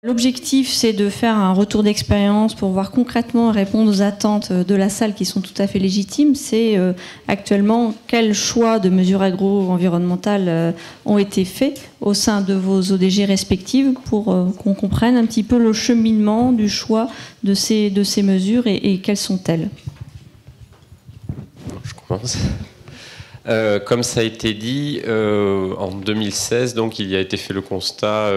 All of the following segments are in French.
L'objectif, c'est de faire un retour d'expérience pour voir concrètement répondre aux attentes de la salle qui sont tout à fait légitimes. C'est actuellement quels choix de mesures agro-environnementales ont été faits au sein de vos ODG respectives pour qu'on comprenne un petit peu le cheminement du choix de ces mesures et quelles sont-elles. Je commence. Comme ça a été dit, en 2016, donc, il y a été fait le constat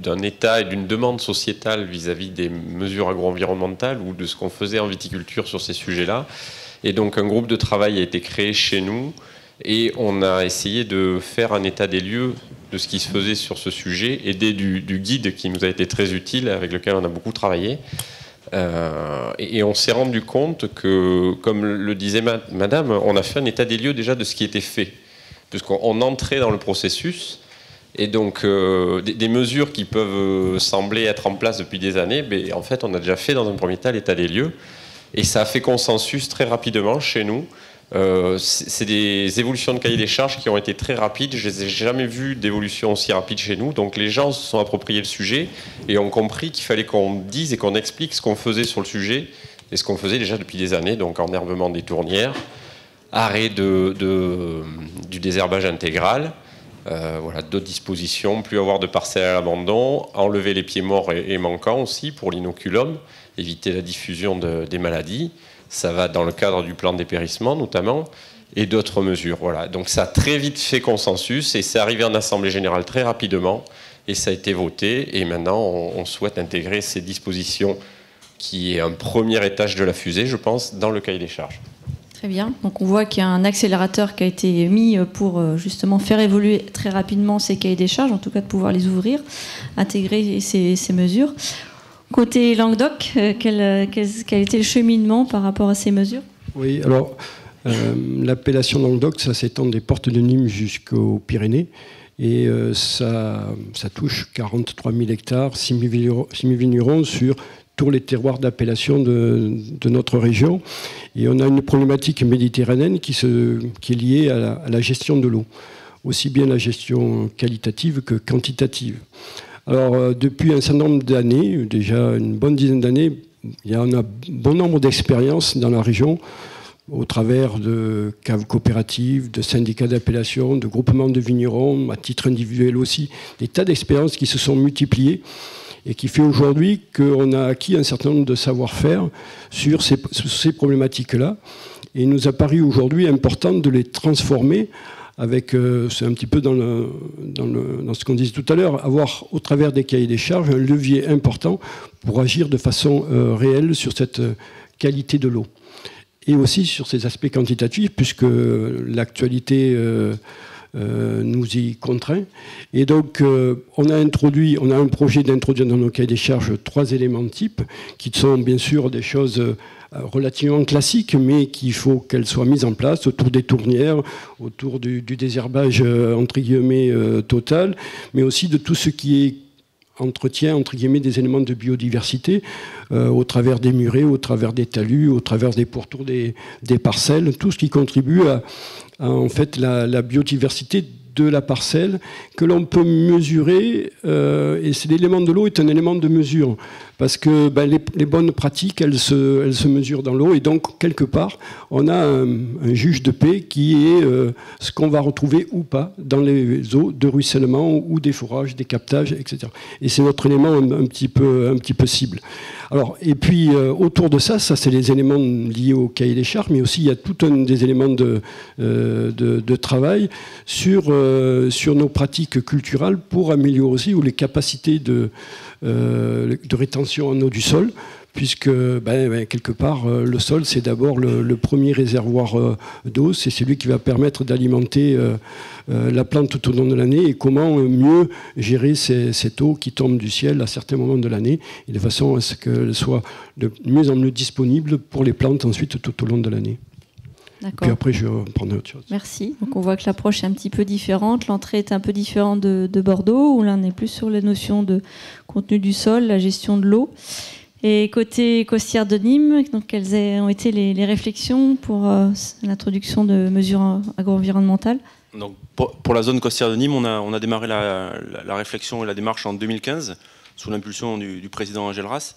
d'un état et d'une demande sociétale vis-à-vis des mesures agro-environnementales ou de ce qu'on faisait en viticulture sur ces sujets-là. Et donc un groupe de travail a été créé chez nous et on a essayé de faire un état des lieux de ce qui se faisait sur ce sujet, aidé du guide qui nous a été très utile, avec lequel on a beaucoup travaillé. Et on s'est rendu compte que, comme le disait madame, on a fait un état des lieux déjà de ce qui était fait, puisqu'on entrait dans le processus. Et donc, des mesures qui peuvent sembler être en place depuis des années, mais en fait, on a déjà fait dans un premier temps l'état des lieux. Et ça a fait consensus très rapidement chez nous. C'est des évolutions de cahier des charges qui ont été très rapides. Je n'ai jamais vu d'évolution aussi rapide chez nous. Donc, les gens se sont appropriés le sujet et ont compris qu'il fallait qu'on dise et qu'on explique ce qu'on faisait sur le sujet et ce qu'on faisait déjà depuis des années. Donc, enherbement des tournières, arrêt du désherbage intégral. Voilà, d'autres dispositions, plus avoir de parcelles à l'abandon, enlever les pieds morts et manquants aussi pour l'inoculum, éviter la diffusion des maladies. Ça va dans le cadre du plan de dépérissement notamment, et d'autres mesures. Voilà. Donc ça a très vite fait consensus et c'est arrivé en Assemblée Générale très rapidement et ça a été voté. Et maintenant, on souhaite intégrer ces dispositions qui est un premier étage de la fusée, je pense, dans le cahier des charges. Très bien. Donc on voit qu'il y a un accélérateur qui a été mis pour justement faire évoluer très rapidement ces cahiers des charges, en tout cas de pouvoir les ouvrir, intégrer ces mesures. Côté Languedoc, quel était le cheminement par rapport à ces mesures ? Oui, alors l'appellation Languedoc, ça s'étend des portes de Nîmes jusqu'aux Pyrénées. Et ça touche 43 000 hectares, 6 000 vignerons sur tous les terroirs d'appellation de notre région. Et on a une problématique méditerranéenne qui est liée à la gestion de l'eau, aussi bien la gestion qualitative que quantitative. Alors, depuis un certain nombre d'années, déjà une bonne dizaine d'années, on a bon nombre d'expériences dans la région, au travers de caves coopératives, de syndicats d'appellation, de groupements de vignerons, à titre individuel aussi, des tas d'expériences qui se sont multipliées et qui fait aujourd'hui qu'on a acquis un certain nombre de savoir-faire sur ces problématiques-là. Et il nous a paru aujourd'hui important de les transformer avec, c'est un petit peu dans ce qu'on disait tout à l'heure, avoir au travers des cahiers des charges un levier important pour agir de façon réelle sur cette qualité de l'eau. Et aussi sur ces aspects quantitatifs, puisque l'actualité nous y contraint. Et donc, on a un projet d'introduire dans nos cahiers des charges 3 éléments types, qui sont bien sûr des choses relativement classiques, mais qu'il faut qu'elles soient mises en place autour des tournières, autour du désherbage entre guillemets total, mais aussi de tout ce qui est entretien, entre guillemets, des éléments de biodiversité au travers des murets, au travers des talus, au travers des pourtours des parcelles, tout ce qui contribue à en fait, la biodiversité de la parcelle que l'on peut mesurer, et l'élément de l'eau est un élément de mesure, parce que les bonnes pratiques, elles se mesurent dans l'eau, et donc, quelque part, on a un juge de paix qui est ce qu'on va retrouver ou pas dans les eaux de ruissellement ou des forages, des captages, etc. Et c'est notre élément un petit peu cible. Alors, et puis, autour de ça, c'est les éléments liés au cahier des charges, mais aussi il y a tout un des éléments de travail sur nos pratiques culturelles pour améliorer aussi les capacités de rétention en eau du sol, puisque quelque part, le sol, c'est d'abord le premier réservoir d'eau, c'est celui qui va permettre d'alimenter la plante tout au long de l'année, et comment mieux gérer cette eau qui tombe du ciel à certains moments de l'année, et de façon à ce qu'elle soit de mieux en mieux disponible pour les plantes ensuite tout au long de l'année. Puis après, je prendrai autre chose. Merci. Donc on voit que l'approche est un petit peu différente. L'entrée est un peu différente de Bordeaux, où là on est plus sur la notion de contenu du sol, la gestion de l'eau. Et côté Costières de Nîmes, donc quelles ont été les réflexions pour l'introduction de mesures agro-environnementales ? Donc, pour la zone côtière de Nîmes, on a démarré la réflexion et la démarche en 2015, sous l'impulsion du président Enjolras.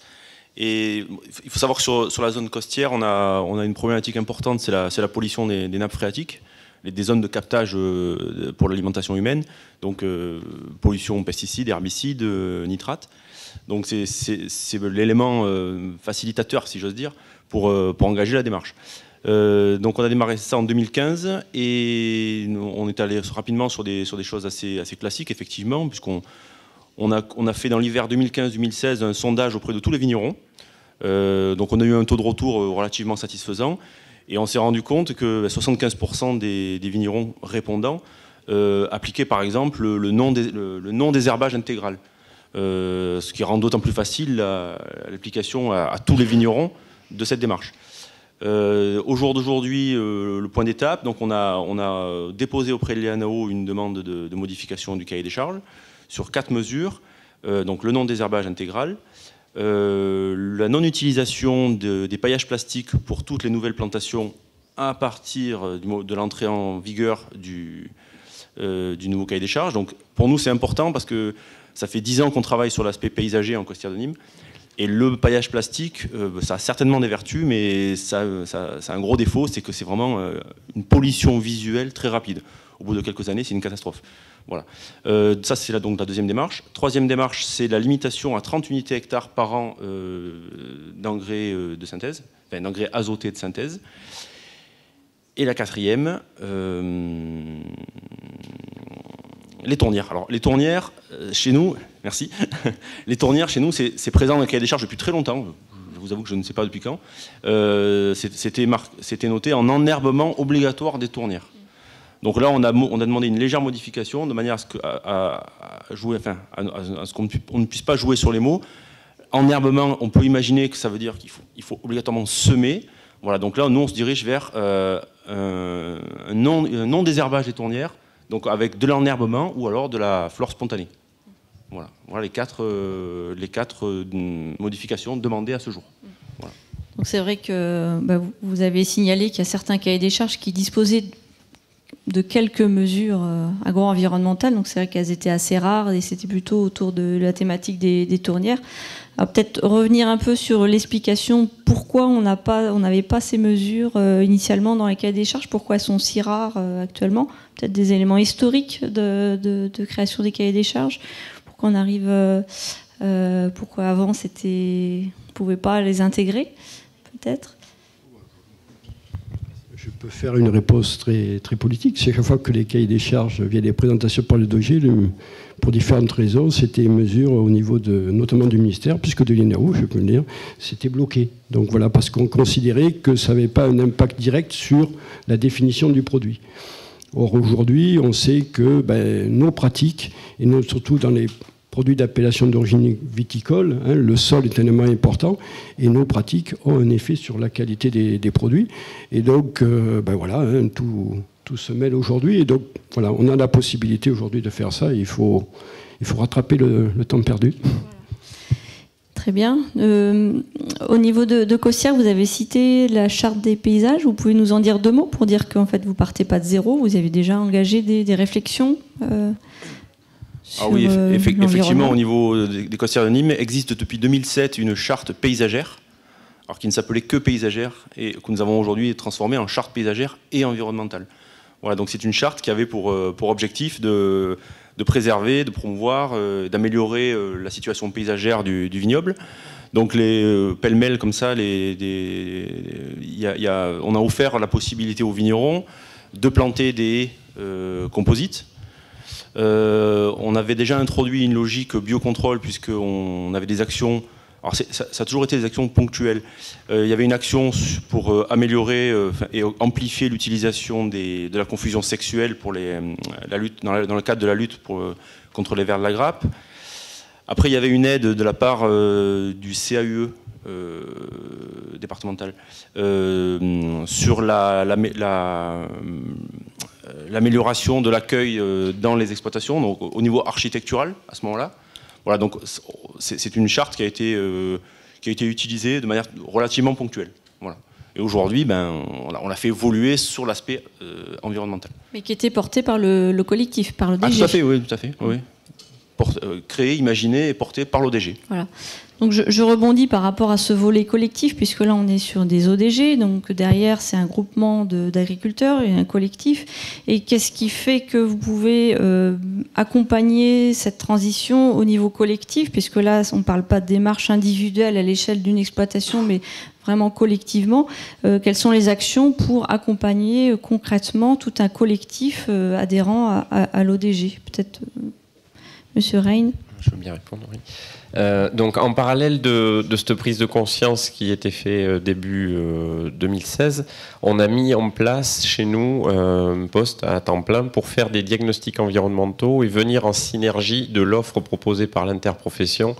Et il faut savoir que sur la zone côtière, on a une problématique importante, c'est la pollution des nappes phréatiques, des zones de captage pour l'alimentation humaine, donc pollution pesticides, herbicides, nitrates. Donc c'est l'élément facilitateur, si j'ose dire, pour engager la démarche. Donc on a démarré ça en 2015 et on est allé rapidement sur des choses assez classiques, effectivement, puisqu'on a fait dans l'hiver 2015-2016 un sondage auprès de tous les vignerons. Donc on a eu un taux de retour relativement satisfaisant et on s'est rendu compte que 75% des vignerons répondants appliquaient par exemple le non-désherbage intégral, ce qui rend d'autant plus facile l'application à tous les vignerons de cette démarche. Au jour d'aujourd'hui, le point d'étape, donc on a déposé auprès de l'IANAO une demande de modification du cahier des charges sur 4 mesures, donc le non-désherbage intégral, la non-utilisation des paillages plastiques pour toutes les nouvelles plantations à partir de l'entrée en vigueur du nouveau cahier des charges. Donc pour nous c'est important parce que ça fait 10 ans qu'on travaille sur l'aspect paysager en Costière de Nîmes. Et le paillage plastique, ça a certainement des vertus, mais ça a un gros défaut, c'est que c'est vraiment une pollution visuelle très rapide. Au bout de quelques années, c'est une catastrophe. Voilà. Ça, c'est donc la deuxième démarche. Troisième démarche, c'est la limitation à 30 unités hectares par an d'engrais de synthèse, enfin d'engrais azotés de synthèse. Et la quatrième, les tournières. Alors, les tournières, chez nous, merci. Les tournières, chez nous, c'est présent dans le cahier des charges depuis très longtemps. Je vous avoue que je ne sais pas depuis quand. C'était noté en enherbement obligatoire des tournières. Donc là, on a demandé une légère modification de manière à ce qu'on ne puisse pas jouer sur les mots. Enherbement, on peut imaginer que ça veut dire qu'il faut obligatoirement semer. Voilà, donc là, nous, on se dirige vers un non-désherbage des tournières, donc avec de l'enherbement ou alors de la flore spontanée. Voilà les quatre modifications demandées à ce jour. Voilà. Donc c'est vrai que vous avez signalé qu'il y a certains cahiers des charges qui disposaient de quelques mesures agro-environnementales, donc c'est vrai qu'elles étaient assez rares et c'était plutôt autour de la thématique des tournières. Alors peut-être revenir un peu sur l'explication pourquoi on n'avait pas ces mesures initialement dans les cahiers des charges, pourquoi elles sont si rares actuellement, peut-être des éléments historiques de création des cahiers des charges, pourquoi on arrive, pourquoi avant on ne pouvait pas les intégrer, peut-être. Je peux faire une réponse très, très politique. C'est chaque fois que les cahiers des charges viennent des présentations par le DOG, pour différentes raisons, c'était une mesure au niveau notamment du ministère, puisque de l'INAO, je peux le dire, c'était bloqué. Donc voilà, parce qu'on considérait que ça n'avait pas un impact direct sur la définition du produit. Or aujourd'hui, on sait que nos pratiques, et surtout dans les produits d'appellation d'origine viticole, le sol est un élément important et nos pratiques ont un effet sur la qualité des produits. Et donc, voilà, tout se mêle aujourd'hui. Et donc, voilà, on a la possibilité aujourd'hui de faire ça. Et il faut rattraper le temps perdu. Très bien. Au niveau de Costière, vous avez cité la charte des paysages. Vous pouvez nous en dire 2 mots pour dire qu'en fait, vous ne partez pas de zéro. Vous avez déjà engagé des réflexions oui, effectivement, au niveau des Costières de Nîmes, existe depuis 2007 une charte paysagère, alors qui ne s'appelait que paysagère, et que nous avons aujourd'hui transformée en charte paysagère et environnementale. Voilà, donc c'est une charte qui avait pour objectif de préserver, de promouvoir, d'améliorer la situation paysagère du vignoble. Donc pêle-mêle comme ça, on a offert la possibilité aux vignerons de planter des haies composites. On avait déjà introduit une logique biocontrôle puisqu'on avait des actions. Alors ça a toujours été des actions ponctuelles. Il y avait une action pour améliorer et amplifier l'utilisation de la confusion sexuelle pour la lutte, dans le cadre de la lutte contre les vers de la grappe. Après, il y avait une aide de la part du CAUE départemental sur l'amélioration de l'accueil dans les exploitations, donc au niveau architectural à ce moment-là. Voilà, donc c'est une charte qui a été utilisée de manière relativement ponctuelle. Voilà. Et aujourd'hui, on l'a fait évoluer sur l'aspect environnemental. Mais qui était porté par le collectif, par l'ODG. Tout à fait, oui, tout à fait. Oui. Créé, imaginé et porté par l'ODG. Voilà. Donc je rebondis par rapport à ce volet collectif, puisque là on est sur des ODG, donc derrière c'est un groupement d'agriculteurs et un collectif. Et qu'est-ce qui fait que vous pouvez accompagner cette transition au niveau collectif, puisque là on ne parle pas de démarche individuelle à l'échelle d'une exploitation, mais vraiment collectivement. Quelles sont les actions pour accompagner concrètement tout un collectif adhérent à l'ODG? Peut-être Monsieur Rein. Je veux bien répondre, oui. Donc en parallèle de cette prise de conscience qui était faite début 2016, on a mis en place chez nous un poste à temps plein pour faire des diagnostics environnementaux et venir en synergie de l'offre proposée par l'interprofession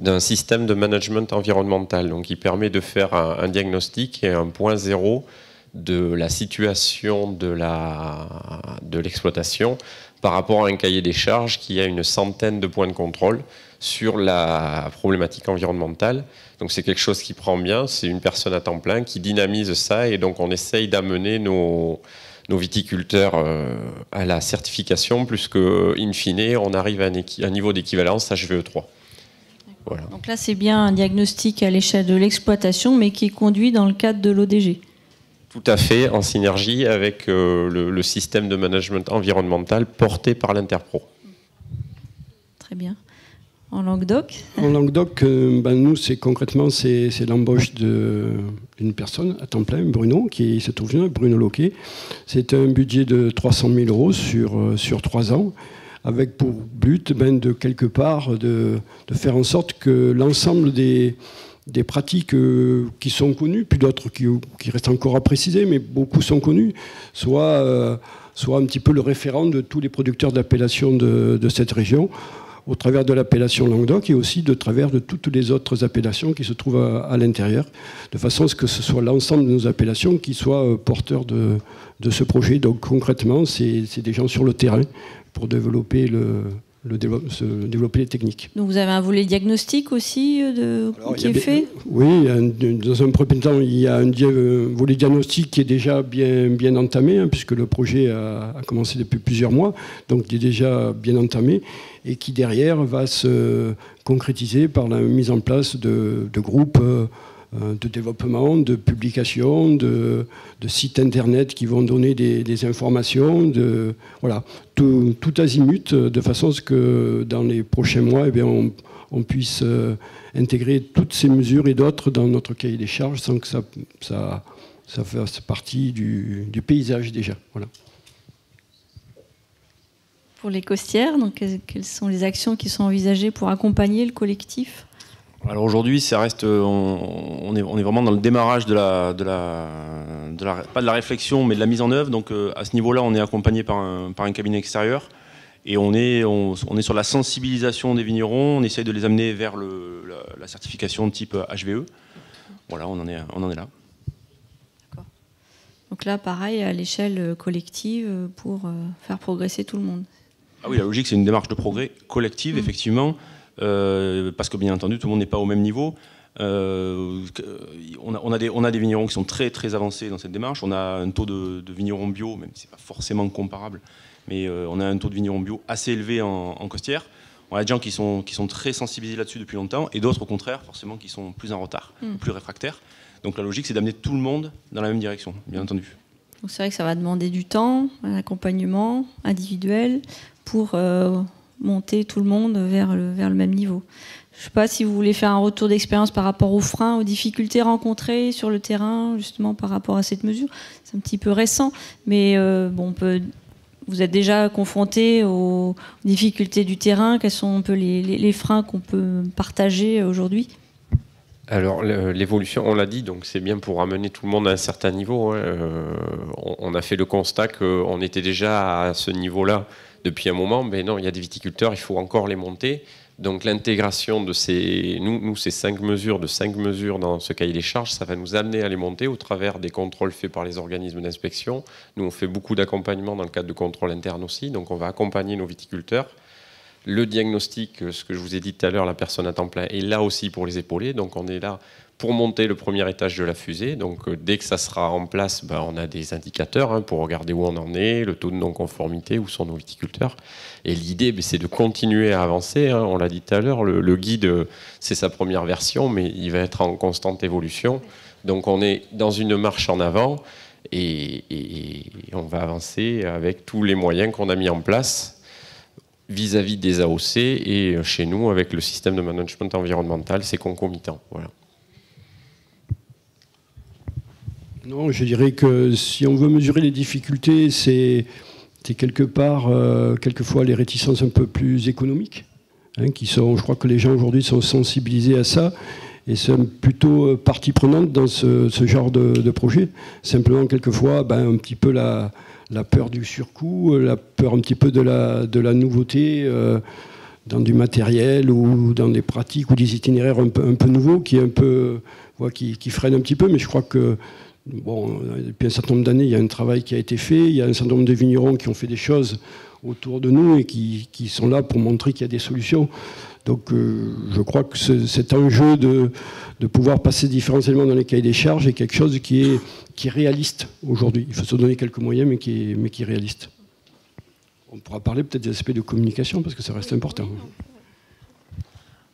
d'un système de management environnemental, donc qui permet de faire un diagnostic et un point zéro de la situation de l'exploitation par rapport à un cahier des charges qui a une centaine de points de contrôle sur la problématique environnementale. Donc c'est quelque chose qui prend bien, c'est une personne à temps plein qui dynamise ça, et donc on essaye d'amener nos viticulteurs à la certification, puisque in fine on arrive à un niveau d'équivalence HVE3. Voilà. Donc là c'est bien un diagnostic à l'échelle de l'exploitation, mais qui est conduit dans le cadre de l'ODG. Tout à fait, en synergie avec le système de management environnemental porté par l'Interpro. Très bien. En Languedoc? En Languedoc, nous, concrètement, c'est l'embauche d'une personne à temps plein, Bruno, qui se trouve là, Bruno Loquet. C'est un budget de 300 000 euros sur 3 ans, avec pour but de quelque part de faire en sorte que l'ensemble des pratiques qui sont connues, puis d'autres qui restent encore à préciser, mais beaucoup sont connues, soit un petit peu le référent de tous les producteurs d'appellation de cette région, au travers de l'appellation Languedoc et aussi de travers de toutes les autres appellations qui se trouvent à l'intérieur, de façon à ce que ce soit l'ensemble de nos appellations qui soient porteurs de ce projet. Donc concrètement, c'est des gens sur le terrain pour développer développer les techniques. Donc vous avez un volet diagnostic aussi qui est fait? Oui, dans un premier temps, il y a un volet diagnostic qui est déjà bien entamé, puisque le projet a commencé depuis plusieurs mois, donc il est déjà bien entamé, et qui derrière va se concrétiser par la mise en place de groupes de développement, de publications, de sites internet qui vont donner des informations, voilà, tout azimut, de façon à ce que dans les prochains mois, on puisse intégrer toutes ces mesures et d'autres dans notre cahier des charges sans que ça fasse partie du paysage déjà. Voilà. Pour les costières, donc, quelles sont les actions qui sont envisagées pour accompagner le collectif? Alors aujourd'hui, ça reste, on est vraiment dans le démarrage pas de la réflexion, mais de la mise en œuvre. Donc à ce niveau-là, on est accompagné par un cabinet extérieur, et on est sur la sensibilisation des vignerons. On essaye de les amener vers la certification de type HVE. Voilà, on en est là. D'accord. Donc là, pareil, à l'échelle collective pour faire progresser tout le monde. Ah oui, la logique, c'est une démarche de progrès collective, effectivement. Parce que bien entendu tout le monde n'est pas au même niveau. On a des vignerons qui sont très très avancés dans cette démarche. On a un taux de vignerons bio, même si c'est pas forcément comparable, mais on a un taux de vignerons bio assez élevé en costière. On a des gens qui sont très sensibilisés là-dessus depuis longtemps, et d'autres au contraire forcément qui sont plus en retard, plus réfractaires. Donc la logique, c'est d'amener tout le monde dans la même direction, bien entendu. Donc c'est vrai que ça va demander du temps, un accompagnement individuel pour monter tout le monde vers le même niveau. Je ne sais pas si vous voulez faire un retour d'expérience par rapport aux freins, aux difficultés rencontrées sur le terrain, justement par rapport à cette mesure. C'est un petit peu récent, mais vous êtes déjà confronté aux difficultés du terrain. Quels sont un peu les freins qu'on peut partager aujourd'hui? Alors l'évolution, on l'a dit, donc c'est bien pour amener tout le monde à un certain niveau. On a fait le constat qu'on était déjà à ce niveau-là depuis un moment, mais non, il y a des viticulteurs, il faut encore les monter. Donc l'intégration de ces 5 mesures dans ce cahier des charges, ça va nous amener à les monter au travers des contrôles faits par les organismes d'inspection. Nous, on fait beaucoup d'accompagnement dans le cadre de contrôles internes aussi, donc on va accompagner nos viticulteurs Le diagnostic, ce que je vous ai dit tout à l'heure, la personne à temps plein est là aussi pour les épauler. Donc on est là pour monter le premier étage de la fusée. Donc dès que ça sera en place, on a des indicateurs pour regarder où on en est, le taux de non-conformité, où sont nos viticulteurs. Et l'idée, c'est de continuer à avancer. On l'a dit tout à l'heure, le guide, c'est sa première version, mais il va être en constante évolution. Donc on est dans une marche en avant et on va avancer avec tous les moyens qu'on a mis en place vis-à-vis des AOC et chez nous avec le système de management environnemental, c'est concomitant. Voilà. Non, je dirais que si on veut mesurer les difficultés, c'est quelque part, quelquefois, les réticences un peu plus économiques, je crois que les gens aujourd'hui sont sensibilisés à ça et sont plutôt partie prenante dans ce genre de projet. Simplement, quelquefois, un petit peu la peur du surcoût, la peur un petit peu de la nouveauté dans du matériel ou dans des pratiques ou des itinéraires un peu nouveaux qui freinent un petit peu. Mais je crois que depuis un certain nombre d'années, il y a un travail qui a été fait. Il y a un certain nombre de vignerons qui ont fait des choses autour de nous et qui sont là pour montrer qu'il y a des solutions. Donc je crois que cet enjeu de pouvoir passer différents éléments dans les cahiers des charges est quelque chose qui est réaliste aujourd'hui. Il faut se donner quelques moyens, mais qui est réaliste. On pourra parler peut-être des aspects de communication, parce que ça reste important.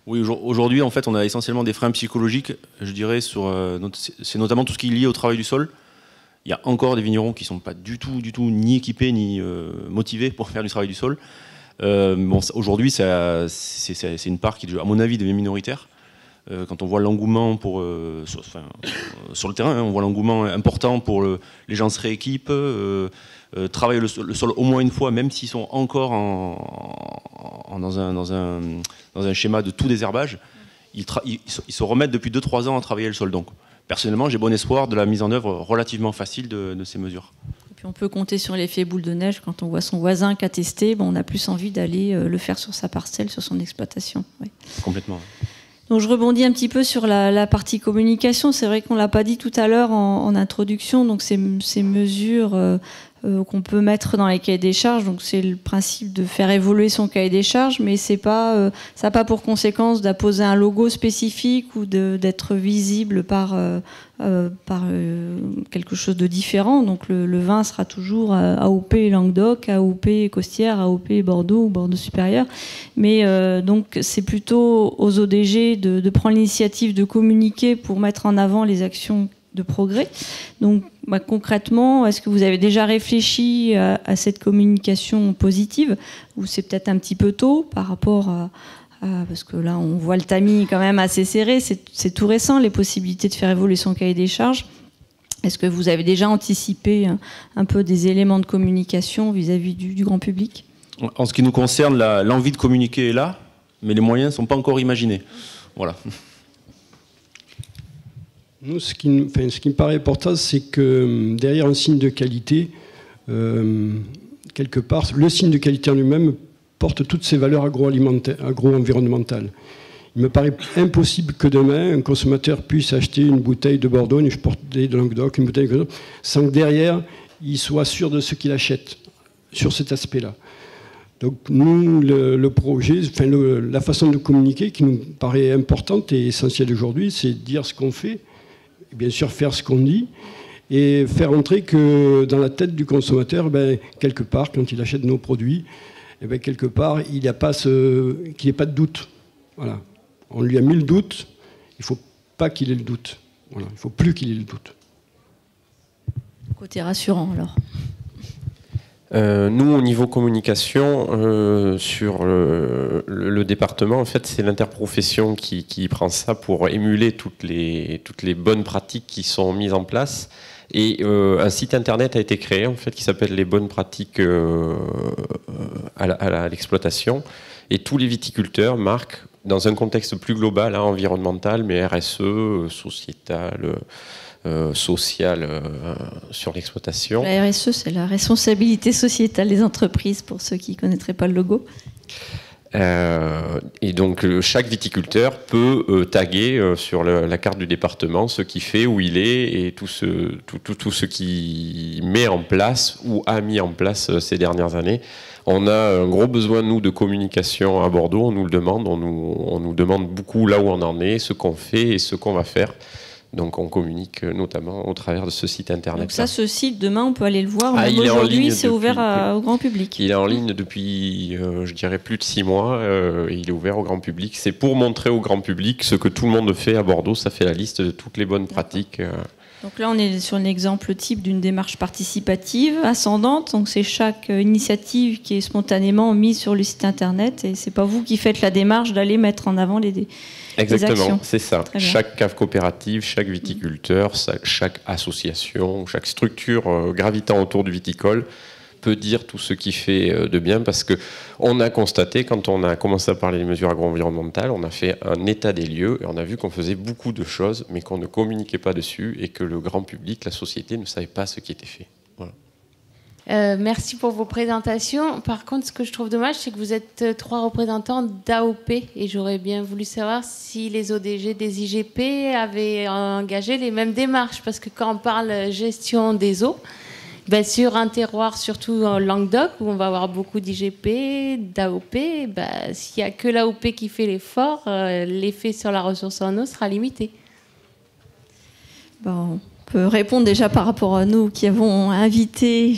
Oui, aujourd'hui, en fait, on a essentiellement des freins psychologiques, je dirais, c'est notamment tout ce qui est lié au travail du sol. Il y a encore des vignerons qui ne sont pas du tout ni équipés, ni motivés pour faire du travail du sol. Aujourd'hui, c'est une part qui, à mon avis, devient minoritaire. Quand on voit l'engouement sur le terrain, on voit l'engouement important pour les gens se rééquipent, travaillent le sol au moins une fois, même s'ils sont encore dans un schéma de tout désherbage, ils se remettent depuis 2-3 ans à travailler le sol. Donc, personnellement, j'ai bon espoir de la mise en œuvre relativement facile de ces mesures. Et puis on peut compter sur l'effet boule de neige. Quand on voit son voisin qui a testé, on a plus envie d'aller le faire sur sa parcelle, sur son exploitation. Oui. Complètement. Donc je rebondis un petit peu sur la partie communication. C'est vrai qu'on ne l'a pas dit tout à l'heure en introduction. Donc ces mesures qu'on peut mettre dans les cahiers des charges. Donc c'est le principe de faire évoluer son cahier des charges, mais ça n'a pas pour conséquence d'apposer un logo spécifique ou d'être visible par quelque chose de différent. Donc le vin sera toujours AOP Languedoc, AOP Costières, AOP Bordeaux ou Bordeaux supérieur. Mais donc c'est plutôt aux ODG de prendre l'initiative de communiquer pour mettre en avant les actions de progrès. Donc concrètement, est-ce que vous avez déjà réfléchi à cette communication positive, ou c'est peut-être un petit peu tôt par rapport parce que là on voit le tamis quand même assez serré, c'est tout récent, les possibilités de faire évoluer son cahier des charges. Est-ce que vous avez déjà anticipé un peu des éléments de communication vis-à-vis du grand public? En ce qui nous concerne, l'envie de communiquer est là, mais les moyens ne sont pas encore imaginés. Voilà. Nous, ce qui me paraît important, c'est que derrière un signe de qualité, quelque part, le signe de qualité en lui-même porte toutes ses valeurs agro-environnementales. Il me paraît impossible que demain, un consommateur puisse acheter une bouteille de Bordeaux, une bouteille de Languedoc, une bouteille de Languedoc, sans que derrière, il soit sûr de ce qu'il achète, sur cet aspect-là. Donc nous, le projet, la façon de communiquer qui nous paraît importante et essentielle aujourd'hui, c'est dire ce qu'on fait, et bien sûr faire ce qu'on dit, et faire entrer que dans la tête du consommateur, quelque part, quand il achète nos produits, quelque part, qu'il n'y ait pas de doute. Voilà. On lui a mis le doute, il ne faut pas qu'il ait le doute. Voilà. Il ne faut plus qu'il ait le doute. Côté rassurant, alors. Nous, au niveau communication, sur le département, en fait, c'est l'interprofession qui prend ça pour émuler toutes les bonnes pratiques qui sont mises en place. Et un site internet a été créé, en fait, qui s'appelle les bonnes pratiques à l'exploitation. Et tous les viticulteurs marquent, dans un contexte plus global, environnemental, mais RSE, sociétal, social sur l'exploitation. La RSE, c'est la responsabilité sociétale des entreprises, pour ceux qui ne connaîtraient pas le logo. Et donc chaque viticulteur peut taguer sur la carte du département ce qu'il fait, où il est, et tout ce qu'il met en place ou a mis en place ces dernières années. On a un gros besoin, nous, de communication à Bordeaux. On nous le demande, on nous demande beaucoup là où on en est, ce qu'on fait et ce qu'on va faire. Donc on communique notamment au travers de ce site internet. Donc ça, ce site, demain, on peut aller le voir. Même aujourd'hui, c'est ouvert au grand public. Il est en ligne depuis, je dirais, plus de 6 mois. Et il est ouvert au grand public. C'est pour montrer au grand public ce que tout le monde fait à Bordeaux. Ça fait la liste de toutes les bonnes pratiques. Donc là, on est sur un exemple type d'une démarche participative, ascendante. Donc c'est chaque initiative qui est spontanément mise sur le site internet. Et c'est pas vous qui faites la démarche d'aller mettre en avant les Exactement, c'est ça. Chaque cave coopérative, chaque viticulteur, chaque association, chaque structure gravitant autour du viticole peut dire tout ce qu'il fait de bien, parce qu'on a constaté, quand on a commencé à parler des mesures agro-environnementales, on a fait un état des lieux et on a vu qu'on faisait beaucoup de choses, mais qu'on ne communiquait pas dessus et que le grand public, la société, ne savait pas ce qui était fait. Voilà. Merci pour vos présentations. Par contre, ce que je trouve dommage, c'est que vous êtes 3 représentants d'AOP et j'aurais bien voulu savoir si les ODG des IGP avaient engagé les mêmes démarches, parce que quand on parle gestion des eaux, ben sur un terroir, surtout en Languedoc, où on va avoir beaucoup d'IGP, d'AOP, ben, s'il n'y a que l'AOP qui fait l'effort, l'effet sur la ressource en eau sera limité. Bon. On peut répondre déjà par rapport à nous qui avons invité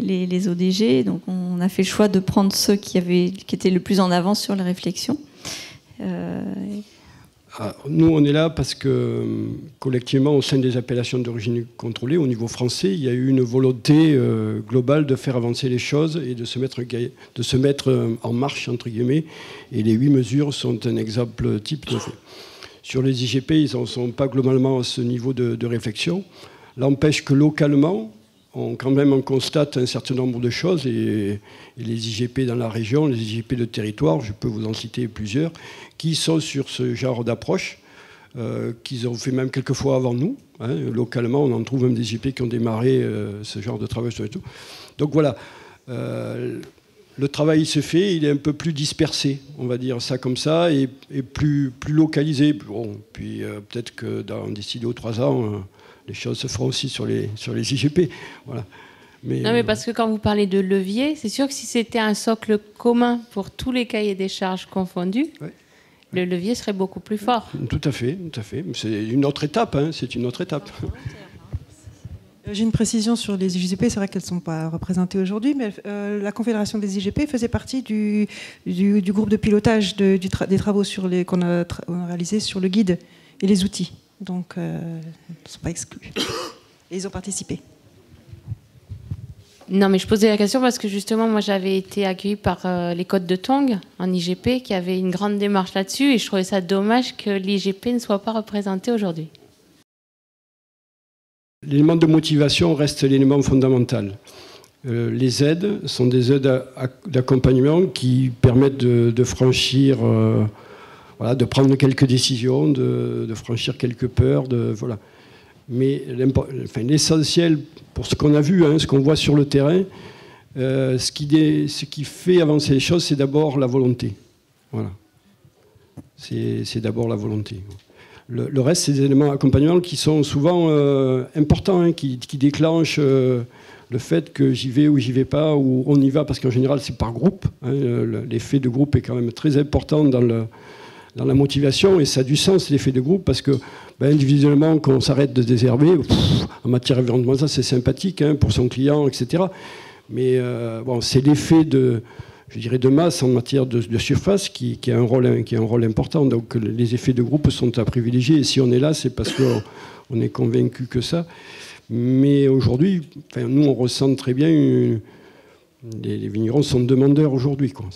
les ODG. Donc on a fait le choix de prendre ceux qui étaient le plus en avance sur les réflexions. Nous, on est là parce que collectivement, au sein des appellations d'origine contrôlée, au niveau français, il y a eu une volonté globale de faire avancer les choses et de se mettre en marche, entre guillemets. Et les 8 mesures sont un exemple type de fait. Sur les IGP, ils n'en sont pas globalement à ce niveau de réflexion. L'empêche que localement, on constate un certain nombre de choses, et les IGP dans la région, les IGP de territoire, je peux vous en citer plusieurs, qui sont sur ce genre d'approche, qu'ils ont fait même quelques fois avant nous. Hein. Localement, on en trouve même des IGP qui ont démarré ce genre de travail sur et tout. Donc voilà. Le travail se fait, il est un peu plus dispersé, on va dire ça comme ça, et plus localisé. Bon, puis peut-être que d'ici 2 ou 3 ans, les choses se feront aussi sur les IGP. Voilà. Non, mais parce que quand vous parlez de levier, c'est sûr que si c'était un socle commun pour tous les cahiers des charges confondus, ouais, le levier serait beaucoup plus fort. Tout à fait, tout à fait. C'est une autre étape, hein, c'est une autre étape. J'ai une précision sur les IGP, c'est vrai qu'elles ne sont pas représentées aujourd'hui, mais la Confédération des IGP faisait partie du groupe de pilotage des travaux qu'on a réalisés sur le guide et les outils. Donc, ils ne sont pas exclus. Et ils ont participé. Non, mais je posais la question parce que justement, moi, j'avais été accueillie par les Côtes de Tongue en IGP, qui avait une grande démarche là-dessus, et je trouvais ça dommage que l'IGP ne soit pas représenté aujourd'hui. L'élément de motivation reste l'élément fondamental. Les aides sont des aides d'accompagnement qui permettent de franchir, voilà, de prendre quelques décisions, de franchir quelques peurs. Voilà. Mais l'essentiel, pour ce qu'on a vu, hein, ce qu'on voit sur le terrain, ce qui fait avancer les choses, c'est d'abord la volonté. Voilà. C'est d'abord la volonté. Le reste, c'est des éléments d'accompagnement qui sont souvent importants, hein, qui déclenchent le fait que j'y vais ou j'y vais pas, ou on y va, parce qu'en général, c'est par groupe. Hein, l'effet de groupe est quand même très important dans la motivation, et ça a du sens, l'effet de groupe, parce que individuellement, quand on s'arrête de désherber, en matière environnementale, c'est sympathique, hein, pour son client, etc. Mais bon, c'est l'effet de masse en matière de surface qui a un rôle important. Donc les effets de groupe sont à privilégier. Et si on est là, c'est parce qu'on est convaincu que ça. Mais aujourd'hui, nous, on ressent très bien... Les vignerons sont demandeurs aujourd'hui, quoi.